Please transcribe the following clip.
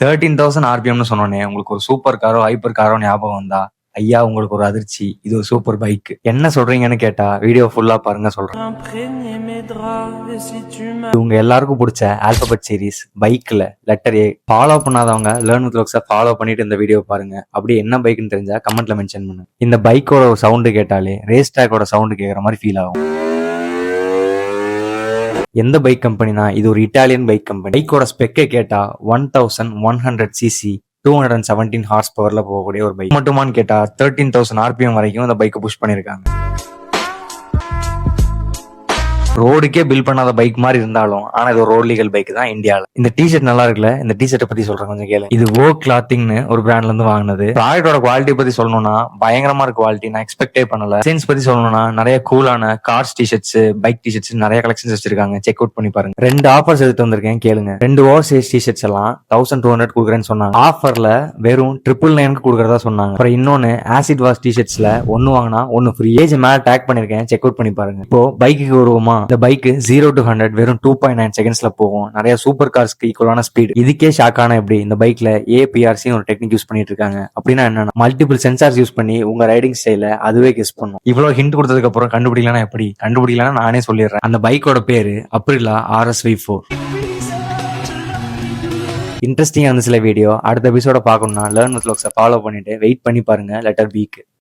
13,000 ஆர்பிஎம்னு சொன்னோன்னே உங்களுக்கு ஒரு சூப்பர் காரோ ஹைப்பர் காரோ ஞாபகம் வந்தா ஐயா உங்களுக்கு ஒரு அதிர்ச்சி, இது ஒரு சூப்பர் பைக். என்ன சொல்றீங்கன்னு கேட்டா வீடியோ ஃபுல்லா பாருங்க சொல்றேன். இவங்க எல்லாருக்கும் பிடிச்ச ஆல்பபெட் சீரிஸ் பைக்ல லெட்டர் ஏ. ஃபாலோ பண்ணாதவங்க லேர்ன் வித் ரோக்ஸை ஃபாலோ பண்ணிட்டு இந்த வீடியோ பாருங்க. அப்படி என்ன பைக்னு தெரிஞ்சா கமெண்ட்ல மென்ஷன் பண்ணுங்க. இந்த பைக்கோட சவுண்டு கேட்டாலே ரேஸ் ட்ராக்கோட சவுண்டு கேட்குற மாதிரி ஃபீல் ஆகும். எந்த பைக் கம்பெனினா இது ஒரு இட்டாலியன் பைக் கம்பெனி. பைக்கோட ஸ்பெக்கை கேட்டா 1100 சிசி 217 ஹார்ஸ் பவர்ல போகக்கூடிய ஒரு பைக். மட்டுமான்னு கேட்டா 13,000 ஆர்பிஎம் வரைக்கும் இந்த பைக்கை புஷ் பண்ணிருக்காங்க. ரோடுக்கே பில் பண்ணாத பைக் மாதிரி இருந்தாலும் ஆனா இது ஒரு ரோட் லீகல் பைக் தான் இந்தியாவில். இந்த டிஷர்ட் நல்லா இருக்குல்ல, இந்த டிஷர்ட்டை பத்தி சொல்றேன் கொஞ்சம் கேளு. இது ஓ கிளாத்திங்னு ஒரு பிராண்ட்ல இருந்து வாங்கினது. ப்ராடக்டோட குவாலிட்டி பத்தி சொல்லணும்னா பயங்கரமா இருக்கு குவாலிட்டி, நான் எக்ஸ்பெக்டே பண்ணல. டிசைன்ஸ் பத்தி சொல்லணும்னா நிறைய கூலான கார்ஸ் டிஷர்ட்ஸ், பைக் டிஷர்ட்ஸ் நிறைய கலெக்ஷன்ஸ் வச்சிருக்காங்க. செக் அவுட் பண்ணி பாருங்க. 2 ஆஃபர்ஸ் எடுத்து வந்திருக்கேன் கேளுங்க. 2 ஓவர் சைஸ் டிஷர்ட்ஸ் எல்லாம் 1200 கொடுக்குறேன்னு சொன்னாங்க. ஆஃபர்ல வெறும் 999 கொடுக்கறதா சொன்னாங்க. அப்புறம் இன்னொன்னு ஆசிட் வாஷ் டிஷர்ட்ஸ்ல ஒன்னு வாங்கினா ஒன்னு ஃப்ரீ. ஏஜ் மேல டேக் பண்ணிருக்கேன், செக் அவுட் பண்ணி பாருங்க. இப்போ பைக்கு வருவோமா, இந்த பைக் 0 to 100 வெறும் 2.9 செகண்ட்ஸ்ல போகும். நிறைய சூப்பர் கார்ஸ்க்கு ஈக்குவலான ஸ்பீட். இதுக்கே ஷாக் ஆன எப்படி இந்த பைக்ல ஏபிஆர்சி ஒரு டெக்னிக் யூஸ் பண்ணிட்டு இருக்காங்க. அப்படின்னா என்னன்னா மல்டிபிள் சென்சார்ஸ் யூஸ் பண்ணி உங்க ரைடிங் ஸ்டைல அதுவே கெஸ் பண்ணும். இவ்வளவு ஹிண்ட் கொடுத்ததுக்கு அப்புறம் கண்டுபிடிக்கலாம் எப்படி? கண்டுபிடிக்கலாம் நானே சொல்லிடுறேன். அந்த பைக்கோட பேரு அப்ரிலா RSV4. இன்ட்ரெஸ்டிங்கா இருந்துச்சு வீடியோ. அடுத்த எபிசோட பார்க்கணும்னா லேர்ன் வித் ரோக்ஸை ஃபாலோ பண்ணிட்டு வெயிட் பண்ணி பாருங்க லெட்டர் பிக்கு.